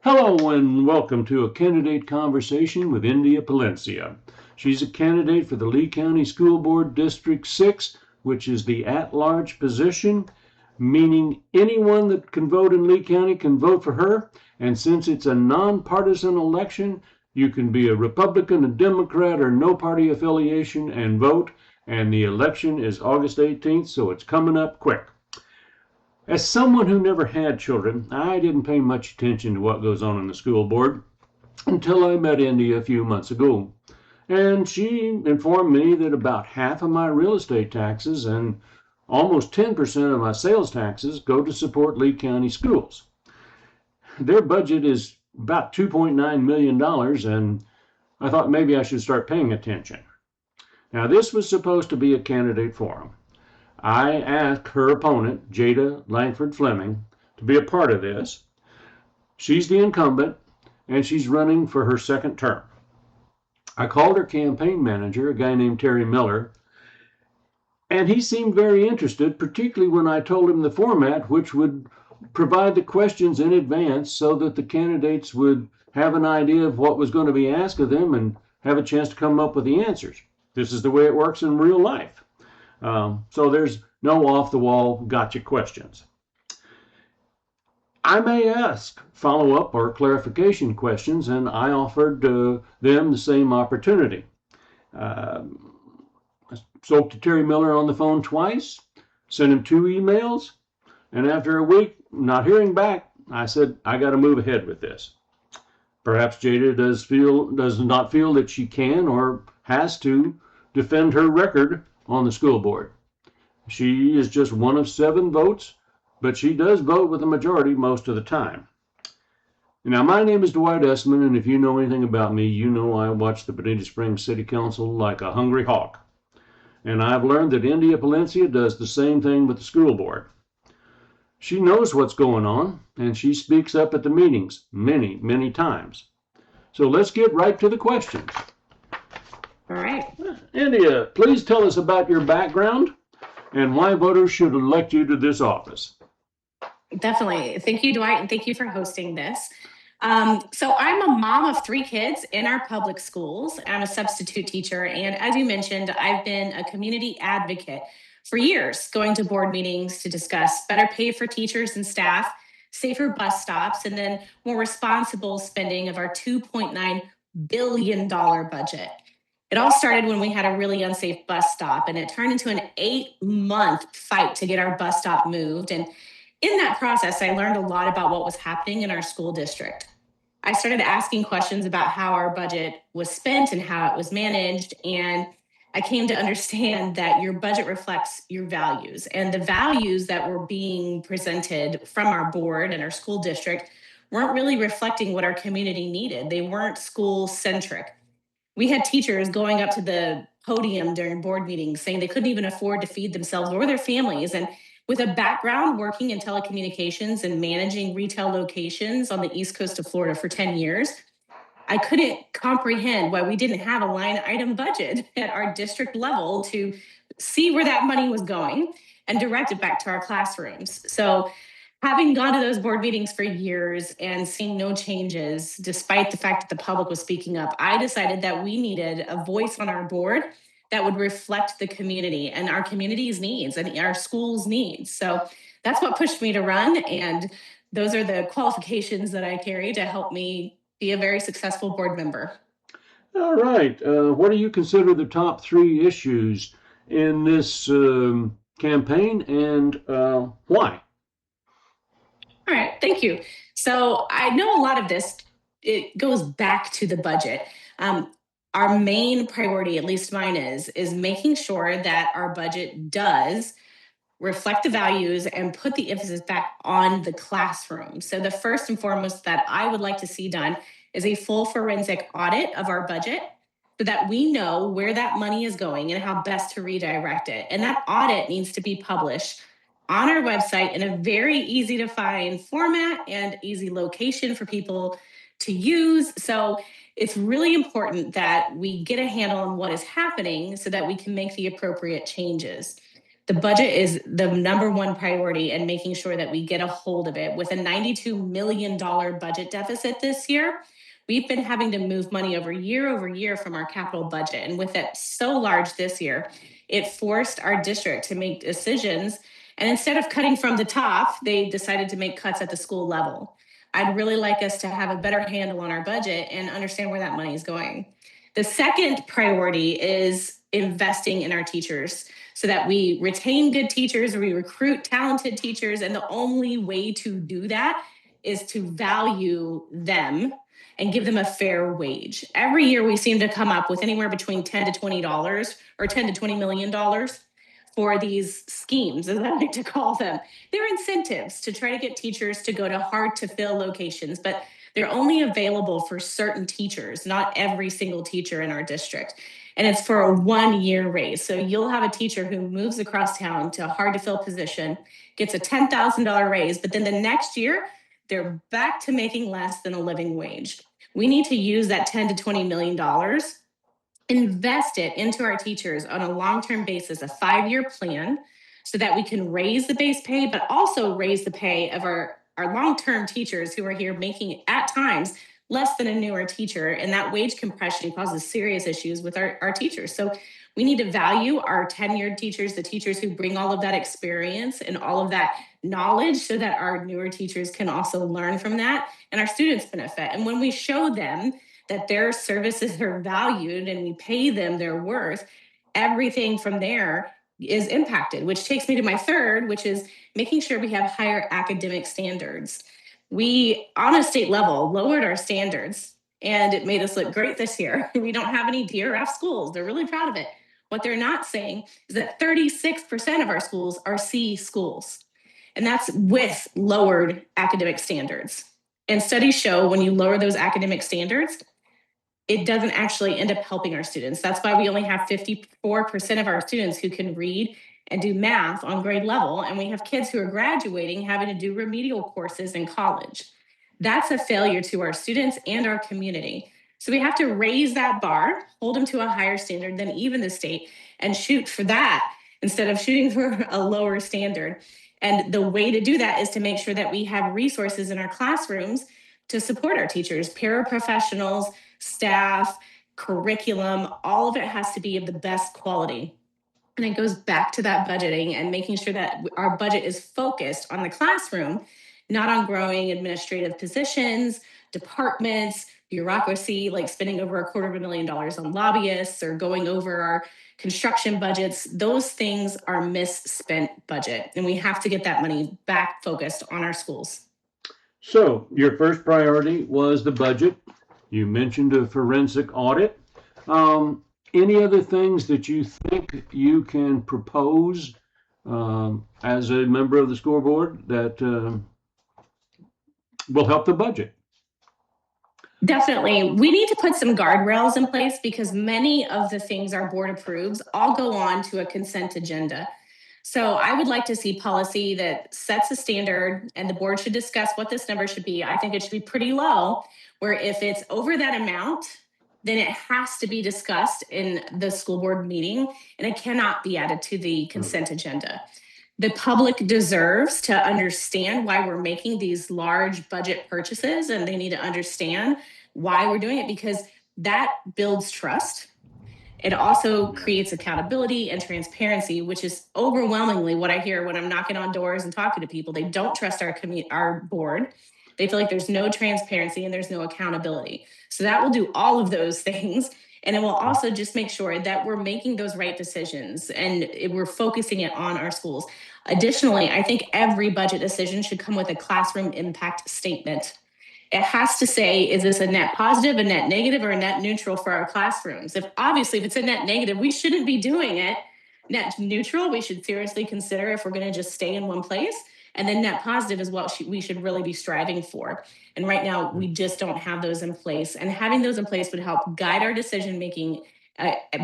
Hello and welcome to a candidate conversation with India Palencia. She's a candidate for the Lee County School Board District 6, which is the at-large position, meaning anyone that can vote in Lee County can vote for her. And since it's a nonpartisan election, you can be a Republican, a Democrat, or no party affiliation and vote. And the election is August 18th, so it's coming up quick. As someone who never had children, I didn't pay much attention to what goes on in the school board until I met India a few months ago. And she informed me that about half of my real estate taxes and almost 10% of my sales taxes go to support Lee County schools. Their budget is about $2.9 million, and I thought maybe I should start paying attention. Now, this was supposed to be a candidate forum. I asked her opponent, Jada Langford Fleming, to be a part of this. She's the incumbent, and she's running for her second term. I called her campaign manager, a guy named Terry Miller, and he seemed very interested, particularly when I told him the format, which would provide the questions in advance so that the candidates would have an idea of what was going to be asked of them and have a chance to come up with the answers. This is the way it works in real life. So there's no off-the-wall gotcha questions. I may ask follow-up or clarification questions, and I offered them the same opportunity. I spoke to Terry Miller on the phone twice, sent him 2 emails, and after a week not hearing back, I said, I got to move ahead with this. Perhaps Jada does not feel that she can or has to defend her record on the school board. She is just one of 7 votes, but she does vote with a majority most of the time. Now, my name is Dwight Essman, and if you know anything about me, you know I watch the Bonita Springs City Council like a hungry hawk. And I've learned that India Palencia does the same thing with the school board. She knows what's going on, and she speaks up at the meetings many, many times. So let's get right to the questions. All right. India, please tell us about your background and why voters should elect you to this office. Definitely. Thank you, Dwight, and thank you for hosting this. So I'm a mom of 3 kids in our public schools. I'm a substitute teacher, and as you mentioned, I've been a community advocate for years, going to board meetings to discuss better pay for teachers and staff, safer bus stops, and then more responsible spending of our $2.9 billion budget. It all started when we had a really unsafe bus stop, and it turned into an 8-month fight to get our bus stop moved. And in that process, I learned a lot about what was happening in our school district. I started asking questions about how our budget was spent and how it was managed. And I came to understand that your budget reflects your values, and the values that were being presented from our board and our school district weren't really reflecting what our community needed. They weren't school centric. We had teachers going up to the podium during board meetings saying they couldn't even afford to feed themselves or their families. And with a background working in telecommunications and managing retail locations on the East Coast of Florida for 10 years, I couldn't comprehend why we didn't have a line item budget at our district level to see where that money was going and direct it back to our classrooms. So having gone to those board meetings for years and seeing no changes, despite the fact that the public was speaking up, I decided that we needed a voice on our board that would reflect the community and our community's needs and our school's needs. So that's what pushed me to run. And those are the qualifications that I carry to help me be a very successful board member. All right. What do you consider the top 3 issues in this campaign, and why? All right, thank you. So I know a lot of this, it goes back to the budget. Our main priority, at least mine is making sure that our budget does reflect the values and put the emphasis back on the classroom. So the first and foremost that I would like to see done is a full forensic audit of our budget so that we know where that money is going and how best to redirect it. And that audit needs to be published on our website in a very easy to find format and easy location for people to use. So it's really important that we get a handle on what is happening so that we can make the appropriate changes. The budget is the number one priority, and making sure that we get a hold of it. With a $92 million budget deficit this year, we've been having to move money over year from our capital budget. And with it so large this year, it forced our district to make decisions. And instead of cutting from the top, they decided to make cuts at the school level. I'd really like us to have a better handle on our budget and understand where that money is going. The second priority is investing in our teachers so that we retain good teachers, we recruit talented teachers, and the only way to do that is to value them and give them a fair wage. Every year we seem to come up with anywhere between $10 to $20 or $10 to $20 million for these schemes, as I like to call them. They're incentives to try to get teachers to go to hard to fill locations, but they're only available for certain teachers, not every single teacher in our district. And it's for a 1-year raise. So you'll have a teacher who moves across town to a hard to fill position, gets a $10,000 raise, but then the next year, they're back to making less than a living wage. We need to use that $10 to $20 million, invest it into our teachers on a long-term basis, a 5-year plan, so that we can raise the base pay, but also raise the pay of our long-term teachers who are here making at times less than a newer teacher. And that wage compression causes serious issues with our teachers. So we need to value our tenured teachers, the teachers who bring all of that experience and all of that knowledge, so that our newer teachers can also learn from that and our students benefit. And when we show them that their services are valued and we pay them their worth, everything from there is impacted, which takes me to my third, which is making sure we have higher academic standards. We, on a state level, lowered our standards, and it made us look great this year. We don't have any DRF schools. They're really proud of it. What they're not saying is that 36% of our schools are C schools, and that's with lowered academic standards. And studies show when you lower those academic standards, it doesn't actually end up helping our students. That's why we only have 54% of our students who can read and do math on grade level, and we have kids who are graduating having to do remedial courses in college. That's a failure to our students and our community. So we have to raise that bar, hold them to a higher standard than even the state, and shoot for that instead of shooting for a lower standard. And the way to do that is to make sure that we have resources in our classrooms to support our teachers, paraprofessionals, staff, curriculum. All of it has to be of the best quality. And it goes back to that budgeting and making sure that our budget is focused on the classroom, not on growing administrative positions, departments, bureaucracy, like spending over $250,000 on lobbyists or going over our construction budgets. Those things are misspent budget, and we have to get that money back focused on our schools. So your first priority was the budget. You mentioned a forensic audit. Any other things that you think you can propose as a member of the school board that will help the budget? Definitely. We need to put some guardrails in place, because many of the things our board approves all go on to a consent agenda. So I would like to see policy that sets a standard, and the board should discuss what this number should be. I think it should be pretty low, where if it's over that amount, then it has to be discussed in the school board meeting, and it cannot be added to the consent agenda. The public deserves to understand why we're making these large budget purchases, and they need to understand why we're doing it, because that builds trust. It also creates accountability and transparency, which is overwhelmingly what I hear when I'm knocking on doors and talking to people. They don't trust our board. They feel like there's no transparency and there's no accountability. So that will do all of those things. And it will also just make sure that we're making those right decisions and we're focusing it on our schools. Additionally, I think every budget decision should come with a classroom impact statement. It has to say, is this a net positive, a net negative, or a net neutral for our classrooms? If it's a net negative, we shouldn't be doing it. Net neutral, we should seriously consider if we're going to just stay in one place. And then net positive is what we should really be striving for. And right now, we just don't have those in place. And having those in place would help guide our decision making,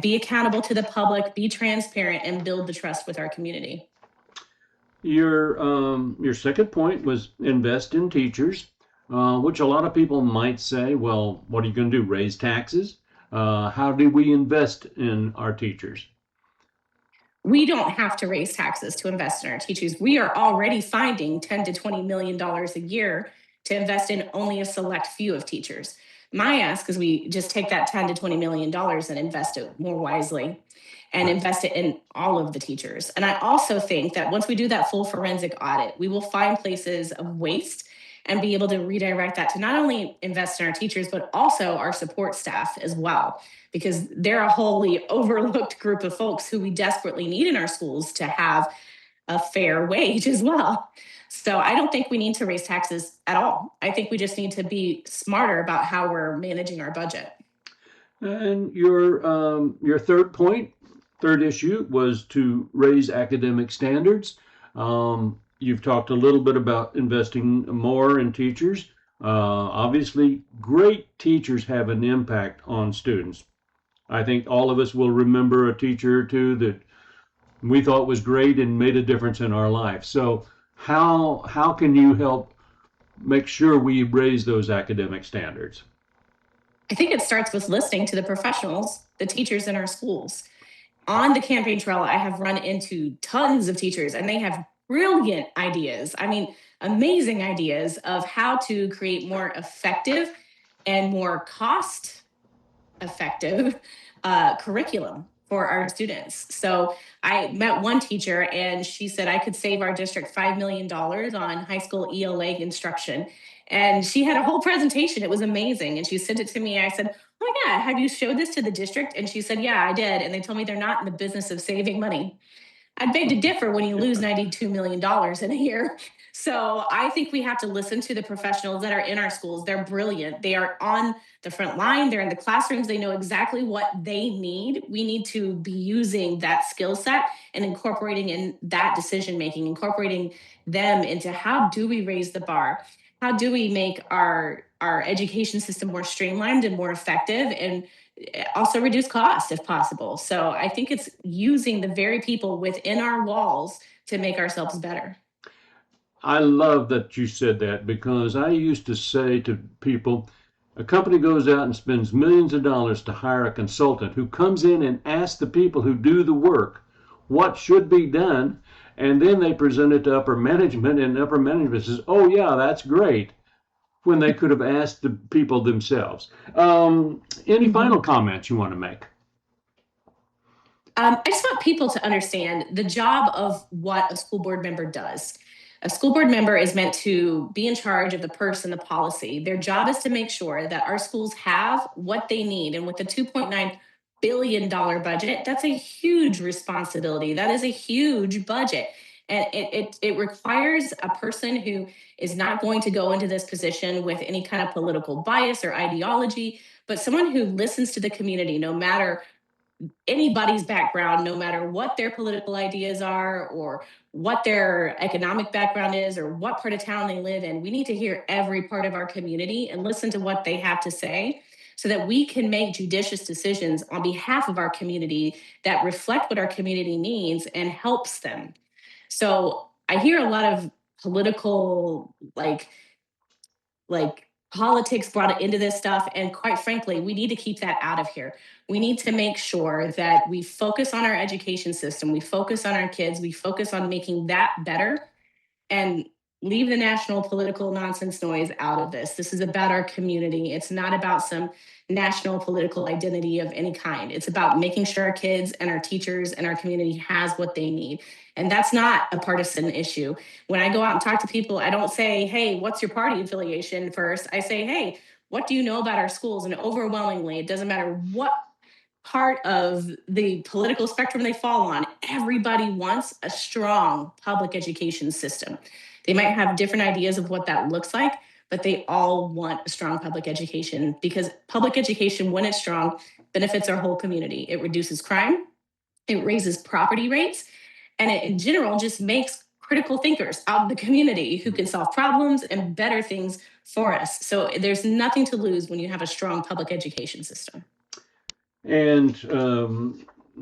be accountable to the public, be transparent, and build the trust with our community. Your second point was invest in teachers, which a lot of people might say, well, what are you going to do, raise taxes? How do we invest in our teachers? we don't have to raise taxes to invest in our teachers. We are already finding $10 to $20 million a year to invest in only a select few of teachers. My ask is we just take that $10 to $20 million and invest it more wisely and invest it in all of the teachers. And I also think that once we do that full forensic audit, we will find places of waste and be able to redirect that to not only invest in our teachers, but also our support staff as well, because they're a wholly overlooked group of folks who we desperately need in our schools to have a fair wage as well. So I don't think we need to raise taxes at all. I think we just need to be smarter about how we're managing our budget. And your third issue was to raise academic standards. You've talked a little bit about investing more in teachers. Obviously, great teachers have an impact on students. I think all of us will remember a teacher or two that we thought was great and made a difference in our life. So how can you help make sure we raise those academic standards? I think it starts with listening to the professionals, the teachers in our schools. On the campaign trail, I have run into tons of teachers and they have brilliant ideas. I mean, amazing ideas of how to create more effective and more cost effective curriculum for our students. So I met one teacher and she said I could save our district $5 million on high school ELA instruction. And she had a whole presentation. It was amazing. And she sent it to me. I said, oh my God, have you showed this to the district? And she said, yeah, I did. And they told me they're not in the business of saving money. I'd beg to differ when you lose $92 million in a year. So I think we have to listen to the professionals that are in our schools. They're brilliant. They are on the front line. They're in the classrooms. They know exactly what they need. We need to be using that skill set and incorporating in that decision making, incorporating them into how do we raise the bar? How do we make our education system more streamlined and more effective and also reduce cost if possible? So I think it's using the very people within our walls to make ourselves better. I love that you said that because I used to say to people, a company goes out and spends millions of dollars to hire a consultant who comes in and asks the people who do the work what should be done, and then they present it to upper management, and upper management says, oh, yeah, that's great, when they could have asked the people themselves. Any final comments you want to make? I just want people to understand the job of what a school board member does. A school board member is meant to be in charge of the purse and the policy. Their job is to make sure that our schools have what they need. And with the $2.9 billion budget, that's a huge responsibility. That is a huge budget. And it requires a person who is not going to go into this position with any kind of political bias or ideology, but someone who listens to the community, no matter anybody's background, no matter what their political ideas are or what their economic background is or what part of town they live in. We need to hear every part of our community and listen to what they have to say so that we can make judicious decisions on behalf of our community that reflect what our community needs and helps them. So I hear a lot of political like politics brought into this stuff. And quite frankly, we need to keep that out of here. We need to make sure that we focus on our education system, we focus on our kids, we focus on making that better and leave the national political nonsense noise out of this. This is about our community. It's not about some national political identity of any kind. It's about making sure our kids and our teachers and our community has what they need. And that's not a partisan issue. When I go out and talk to people, I don't say, hey, what's your party affiliation first? I say, hey, what do you know about our schools? And overwhelmingly, it doesn't matter what part of the political spectrum they fall on, everybody wants a strong public education system. They might have different ideas of what that looks like, but they all want a strong public education because public education, when it's strong, benefits our whole community. It reduces crime, it raises property rates, and it in general just makes critical thinkers out of the community who can solve problems and better things for us. So there's nothing to lose when you have a strong public education system. And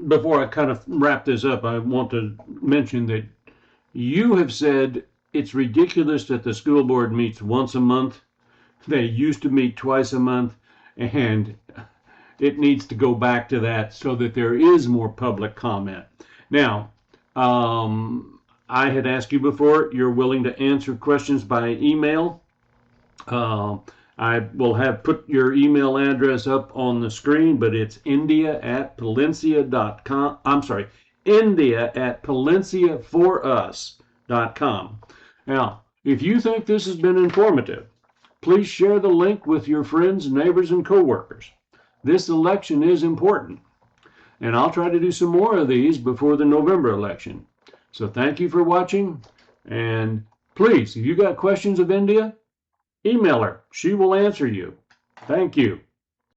before I kind of wrap this up, I want to mention that you have said it's ridiculous that the school board meets once a month. They used to meet twice a month, and it needs to go back to that so that there is more public comment. Now, I had asked you before, you're willing to answer questions by email. Uh, I will have put your email address up on the screen, but it's india@palencia.com. I'm sorry, india@palenciaforus.com. Now, if you think this has been informative, please share the link with your friends, neighbors, and coworkers. This election is important, and I'll try to do some more of these before the November election. So thank you for watching, and please, if you got questions of India, email her. She will answer you. Thank you.